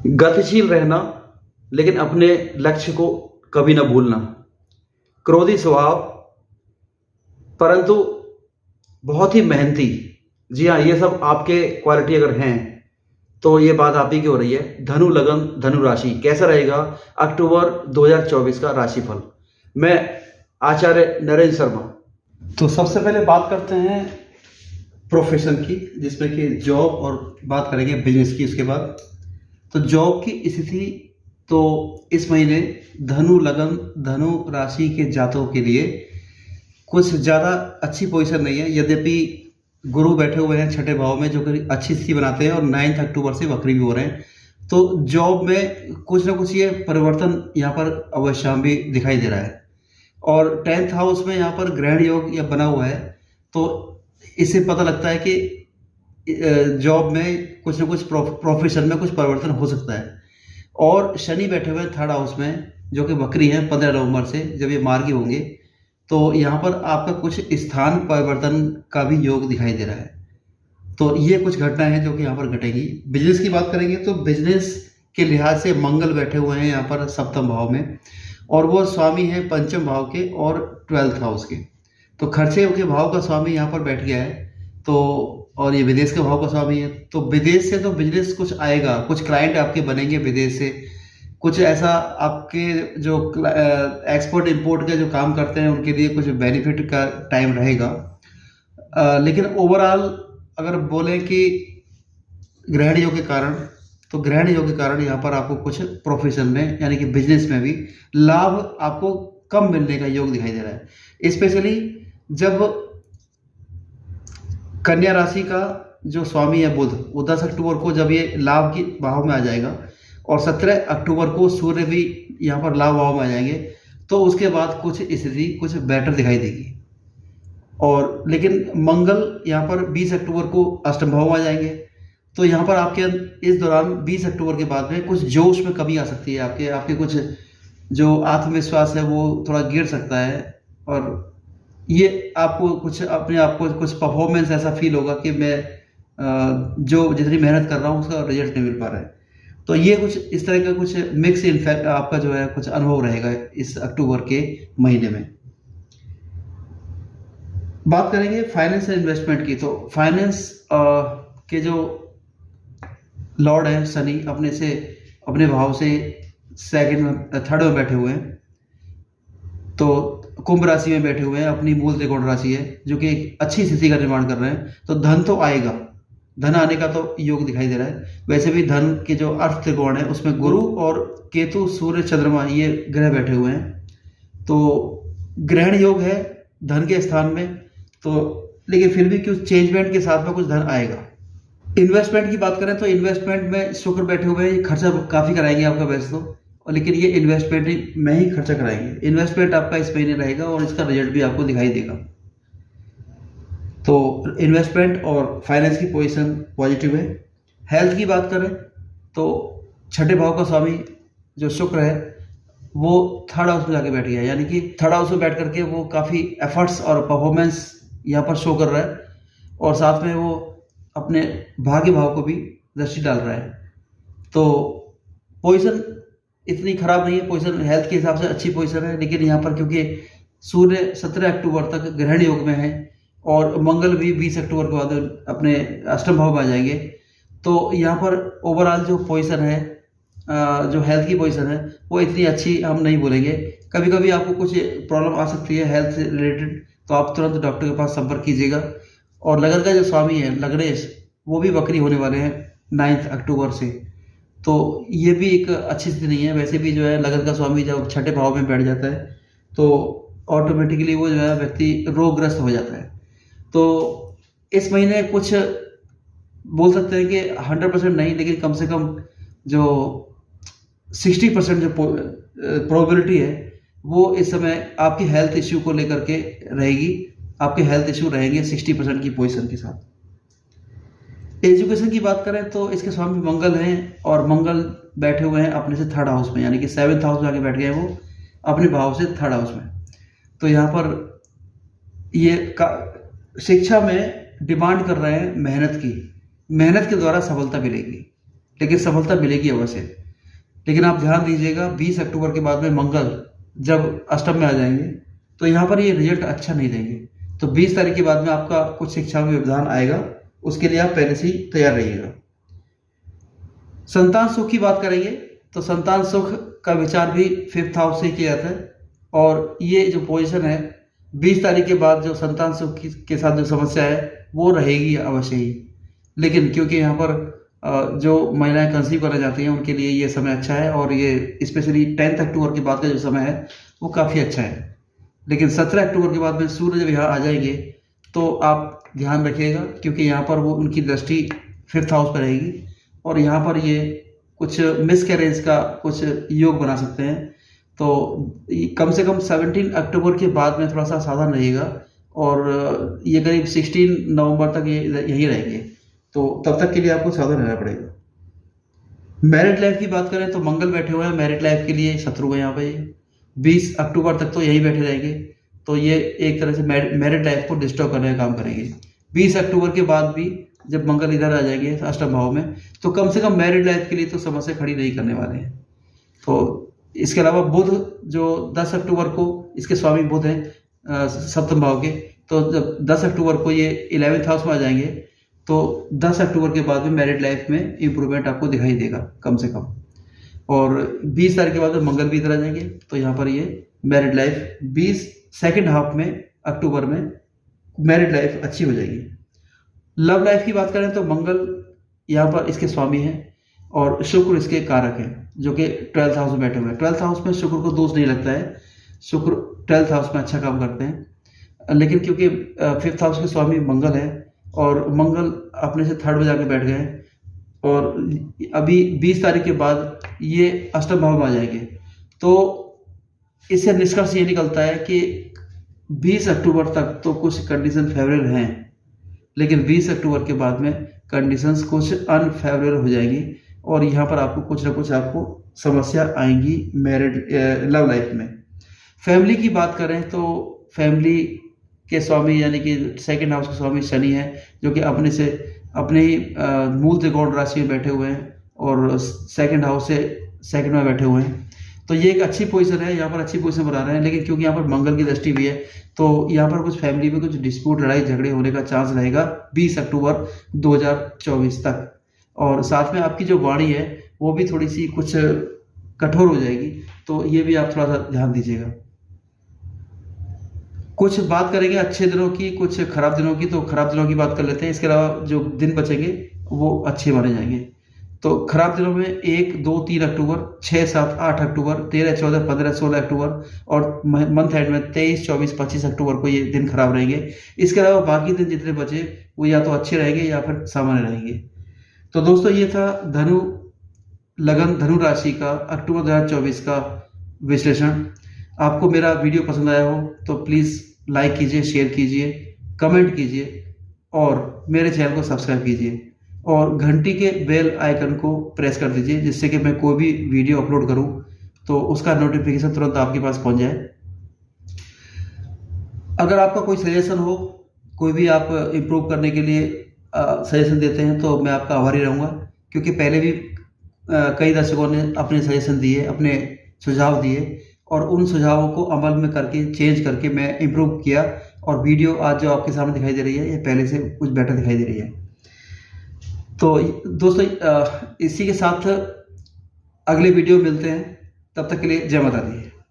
गतिशील रहना, लेकिन अपने लक्ष्य को कभी ना भूलना। क्रोधी स्वभाव, परंतु बहुत ही मेहनती। जी हाँ, ये सब आपके क्वालिटी अगर हैं तो ये बात आप ही की हो रही है। धनु लगन, धनु राशि कैसा रहेगा अक्टूबर 2024 का राशिफल। मैं आचार्य नरेंद्र शर्मा। तो सबसे पहले बात करते हैं प्रोफेशन की, जिसमें कि जॉब, और बात करेंगे बिजनेस की उसके बाद। तो जॉब की स्थिति तो इस महीने धनु लगन, धनु राशि के जातकों के लिए कुछ ज़्यादा अच्छी पोजीशन नहीं है। यद्यपि गुरु बैठे हुए हैं छठे भाव में, जो कि अच्छी स्थिति बनाते हैं, और 9 अक्टूबर से वक्री भी हो रहे हैं। तो जॉब में कुछ ना कुछ ये परिवर्तन यहाँ पर अवश्य भी दिखाई दे रहा है। और 10th हाउस में यहाँ पर ग्रहण योग या बना हुआ है, तो इससे पता लगता है कि जॉब में कुछ ना कुछ प्रोफेशन में कुछ परिवर्तन हो सकता है। और शनि बैठे हुए हैं 3rd हाउस में, जो कि वक्री हैं 15 नवंबर से, जब ये मार्गी होंगे। तो यहाँ पर आपका कुछ स्थान परिवर्तन का भी योग दिखाई दे रहा है। तो ये कुछ घटनाएं हैं जो कि यहाँ पर घटेंगी। बिजनेस की बात करेंगे तो बिजनेस के लिहाज से मंगल बैठे हुए हैं यहाँ पर 7वें भाव में, और वो स्वामी है 5वें भाव के और 12th हाउस के। तो खर्चे के भाव का स्वामी यहाँ पर बैठ गया है, तो और ये विदेश के भाव का स्वामी है। तो विदेश से तो बिजनेस कुछ आएगा, कुछ क्लाइंट आपके बनेंगे विदेश से, कुछ ऐसा आपके जो एक्सपोर्ट इंपोर्ट के जो काम करते हैं उनके लिए कुछ बेनिफिट का टाइम रहेगा। लेकिन ओवरऑल अगर बोलें कि ग्रहण योग के कारण, तो ग्रहण योग के कारण यहाँ पर आपको कुछ प्रोफेशन में यानी कि बिजनेस में भी लाभ आपको कम मिलने का योग दिखाई दे रहा है। स्पेशली जब कन्या राशि का जो स्वामी है बुध, वो 10 अक्टूबर को जब ये लाभ की भाव में आ जाएगा, और 17 अक्टूबर को सूर्य भी यहाँ पर लाभ भाव में आ जाएंगे, तो उसके बाद कुछ स्थिति कुछ बेटर दिखाई देगी। और लेकिन मंगल यहाँ पर 20 अक्टूबर को अष्टम भाव में आ जाएंगे, तो यहाँ पर आपके इस दौरान 20 अक्टूबर के बाद में कुछ जोश में कमी आ सकती है। आपके कुछ जो आत्मविश्वास है वो थोड़ा गिर सकता है, और ये आपको कुछ अपने आप को कुछ परफॉर्मेंस ऐसा फील होगा कि मैं जो जितनी मेहनत कर रहा हूँ उसका रिजल्ट नहीं मिल पा रहा है। तो ये कुछ इस तरह का कुछ मिक्स इनफैक्ट आपका जो है कुछ अनुभव रहेगा इस अक्टूबर के महीने में। बात करेंगे फाइनेंस एंड इन्वेस्टमेंट की। तो फाइनेंस के जो लॉर्ड है शनि अपने भाव से 3rd में बैठे हुए हैं, तो कुंभ राशि में बैठे हुए हैं, अपनी मूल त्रिकोण राशि है, जो कि एक अच्छी स्थिति का निर्माण कर रहे हैं। तो धन तो आएगा, धन आने का तो योग दिखाई दे रहा है। वैसे भी धन के जो अर्थ त्रिकोण है उसमें गुरु और केतु, सूर्य, चंद्रमा ये ग्रह बैठे हुए हैं, तो ग्रहण योग है धन के स्थान में। तो लेकिन फिर भी कुछ चेंजमेंट के साथ में कुछ धन आएगा। इन्वेस्टमेंट की बात करें तो इन्वेस्टमेंट में शुक्र बैठे हुए हैं, खर्चा काफ़ी कराएंगे आपका वैसे तो, लेकिन ये इन्वेस्टमेंट में ही खर्चा कराएंगे। इन्वेस्टमेंट आपका इस महीने रहेगा और इसका रिजल्ट भी आपको दिखाई देगा। तो इन्वेस्टमेंट और फाइनेंस की पोजीशन पॉजिटिव है। हेल्थ की बात करें तो छठे भाव का स्वामी जो शुक्र है वो 3rd हाउस में जाके बैठ गया है, यानी कि 3rd हाउस में बैठ करके वो काफ़ी एफर्ट्स और परफॉर्मेंस यहाँ पर शो कर रहा है, और साथ में वो अपने भाग्य भाव को भी दृष्टि डाल रहा है। तो पोजीशन इतनी खराब नहीं है, पोजीशन हेल्थ के हिसाब से अच्छी पोजीशन है। लेकिन यहाँ पर क्योंकि सूर्य 17 अक्टूबर तक ग्रहण योग में है, और मंगल भी 20 अक्टूबर के बाद अपने अष्टम भाव में आ जाएंगे, तो यहाँ पर ओवरऑल जो पोजीशन है, जो हेल्थ की पोजीशन है, वो इतनी अच्छी हम नहीं बोलेंगे। कभी कभी आपको कुछ प्रॉब्लम आ सकती है हेल्थ से रिलेटेड, तो आप तुरंत डॉक्टर के पास संपर्क कीजिएगा। और लगन का जो स्वामी है लग्नेश, वो भी वक्री होने वाले हैं 9 अक्टूबर से, तो ये भी एक अच्छी स्थिति नहीं है। वैसे भी जो है लगन का स्वामी जब छठे भाव में बैठ जाता है तो ऑटोमेटिकली वो जो है व्यक्ति रोगग्रस्त हो जाता है। तो इस महीने कुछ बोल सकते हैं कि 100% नहीं, लेकिन कम से कम जो 60% जो प्रोबेबिलिटी है वो इस समय आपकी हेल्थ इश्यू को लेकर के रहेगी। आपके हेल्थ इश्यू रहेंगे 60% की पोजीशन के साथ। एजुकेशन की बात करें तो इसके स्वामी मंगल हैं, और मंगल बैठे हुए हैं अपने से 3rd हाउस में, यानी कि 7th हाउस में आके बैठ गए वो अपने भाव से 3rd हाउस में। तो यहाँ पर ये शिक्षा में डिमांड कर रहे हैं मेहनत की, मेहनत के द्वारा सफलता मिलेगी। लेकिन सफलता मिलेगी अवश्य। लेकिन आप ध्यान दीजिएगा 20 अक्टूबर के बाद में मंगल जब अष्टम में आ जाएंगे तो यहाँ पर ये रिजल्ट अच्छा नहीं देंगे। तो 20 तारीख के बाद में आपका कुछ शिक्षा में व्यवधान आएगा, उसके लिए आप पहले से ही तैयार रहिएगा। संतान सुख की बात करेंगे तो संतान सुख का विचार भी 5th हाउस से किया जाता है, और ये जो पोजीशन है 20 तारीख के बाद जो संतान सुख के साथ जो समस्या है वो रहेगी अवश्य ही। लेकिन क्योंकि यहाँ पर जो महिलाएं कंसीव करना चाहती हैं उनके लिए ये समय अच्छा है, और ये स्पेशली 10 अक्टूबर के बाद का जो समय है वो काफ़ी अच्छा है। लेकिन 17 अक्टूबर के बाद में सूर्य जब यहाँ आ जाएंगे तो आप ध्यान रखिएगा, क्योंकि यहाँ पर वो उनकी दृष्टि 5th हाउस पर रहेगी, और यहाँ पर ये कुछ मिसकैरेज का कुछ योग बना सकते हैं। तो कम से कम 17 अक्टूबर के बाद में थोड़ा सा सावधान रहिएगा, और ये करीब 16 नवंबर तक ये यही रहेंगे, तो तब तक के लिए आपको सावधान रहना पड़ेगा। मैरिड लाइफ की बात करें तो मंगल बैठे हुए हैं मैरिड लाइफ के लिए शत्रु है यहाँ पे। 20 अक्टूबर तक तो यही बैठे रहेंगे, तो ये एक तरह से मैरिड लाइफ को डिस्टर्ब करने का काम करेंगे। 20 अक्टूबर के बाद भी जब मंगल इधर आ जाएंगे अष्टम भाव में, तो कम से कम मैरिड लाइफ के लिए तो समस्या खड़ी नहीं करने वाले हैं। तो इसके अलावा बुध जो 10 अक्टूबर को, इसके स्वामी बुध हैं सप्तम भाव के, तो जब 10 अक्टूबर को ये 11th हाउस में आ जाएंगे तो 10 अक्टूबर के बाद में मैरिड लाइफ में इम्प्रूवमेंट आपको दिखाई देगा कम से कम। और 20 तारीख के बाद में मंगल भी इधर आ जाएंगे, तो यहाँ पर ये मैरिड लाइफ 20 सेकेंड हाफ में अक्टूबर में मैरिड लाइफ अच्छी हो जाएगी। लव लाइफ की बात करें तो मंगल यहाँ पर इसके स्वामी हैं और शुक्र इसके कारक हैं, जो कि 12th हाउस में बैठे हुए हैं। 12th हाउस में शुक्र को दोष नहीं लगता है, शुक्र 12th हाउस में अच्छा काम करते हैं। लेकिन क्योंकि 5th हाउस के स्वामी मंगल है और मंगल अपने से 3rd में जाके बैठ गए हैं, और अभी 20 तारीख के बाद ये अष्टम भाव में आ जाएंगे, तो इससे निष्कर्ष ये निकलता है कि 20 अक्टूबर तक तो कुछ कंडीशन फेवरेबल हैं, लेकिन 20 अक्टूबर के बाद में कंडीशंस कुछ अनफेवरेबल हो जाएंगी, और यहाँ पर आपको कुछ ना कुछ आपको समस्या आएंगी मैरिड लव लाइफ में। फैमिली की बात करें तो फैमिली के स्वामी यानी कि 2nd हाउस के स्वामी शनि है, जो कि अपने ही मूल त्रिकोण राशि में बैठे हुए हैं और 2nd हाउस से 2nd में बैठे हुए हैं। तो ये एक अच्छी पोजीशन है, यहाँ पर अच्छी पोजीशन बना रहे हैं। लेकिन क्योंकि यहाँ पर मंगल की दृष्टि भी है, तो यहाँ पर कुछ फैमिली में कुछ डिस्प्यूट, लड़ाई झगड़े होने का चांस रहेगा 20 अक्टूबर 2024 तक। और साथ में आपकी जो वाणी है वो भी थोड़ी सी कुछ कठोर हो जाएगी, तो ये भी आप थोड़ा सा ध्यान दीजिएगा। कुछ बात करेंगे अच्छे दिनों की, कुछ खराब दिनों की। तो खराब दिनों की बात कर लेते हैं, इसके अलावा जो दिन बचेंगे वो अच्छे माने जाएंगे। तो खराब दिनों में 1, 2, 3 अक्टूबर, 6, 7, 8 अक्टूबर, 13, 14, 15, 16 अक्टूबर, और मंथ एंड में 23, 24, 25 अक्टूबर को ये दिन खराब रहेंगे। इसके अलावा बाकी दिन जितने बचे वो या तो अच्छे रहेंगे या फिर सामान्य रहेंगे। तो दोस्तों ये था धनु राशि का अक्टूबर 2024 का विश्लेषण। आपको मेरा वीडियो पसंद आया हो तो प्लीज़ लाइक कीजिए, शेयर कीजिए, कमेंट कीजिए, और मेरे चैनल को सब्सक्राइब कीजिए, और घंटी के बेल आइकन को प्रेस कर दीजिए, जिससे कि मैं कोई भी वीडियो अपलोड करूं तो उसका नोटिफिकेशन तुरंत आपके पास पहुंच जाए। अगर आपका कोई सजेशन हो, कोई भी आप इम्प्रूव करने के लिए सजेशन देते हैं, तो मैं आपका आभारी रहूँगा, क्योंकि पहले भी कई दर्शकों ने अपने सजेशन दिए, अपने सुझाव दिए, और उन सुझावों को अमल में करके चेंज करके मैं इम्प्रूव किया, और वीडियो आज जो आपके सामने दिखाई दे रही है ये पहले से कुछ बेटर दिखाई दे रही है। तो दोस्तों इसी के साथ अगले वीडियो मिलते हैं, तब तक के लिए जय माता दी।